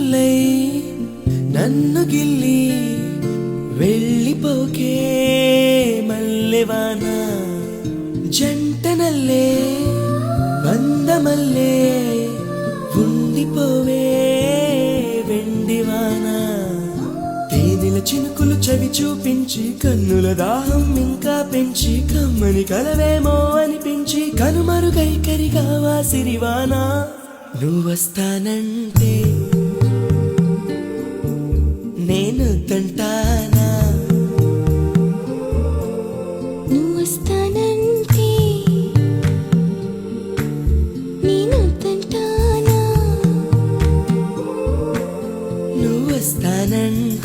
జల్లై నన్ను గిల్లి వెళ్ళిపోకే మల్లెవాన జంటనల్లే బందమల్లే ఉండిపోవే వెండివాన తేనెల చినుకులు చవి చూపించి కన్నుల దాహం ఇంకా పెంచి కమ్మని కలవేమో అనిపించి కనుమరుగైకరిగా వాసిరివాన నువ్వొస్తానంటే నేను తంటానా నువ్వొస్తానంటే నేను తంటానా నువ్వొస్తానంటే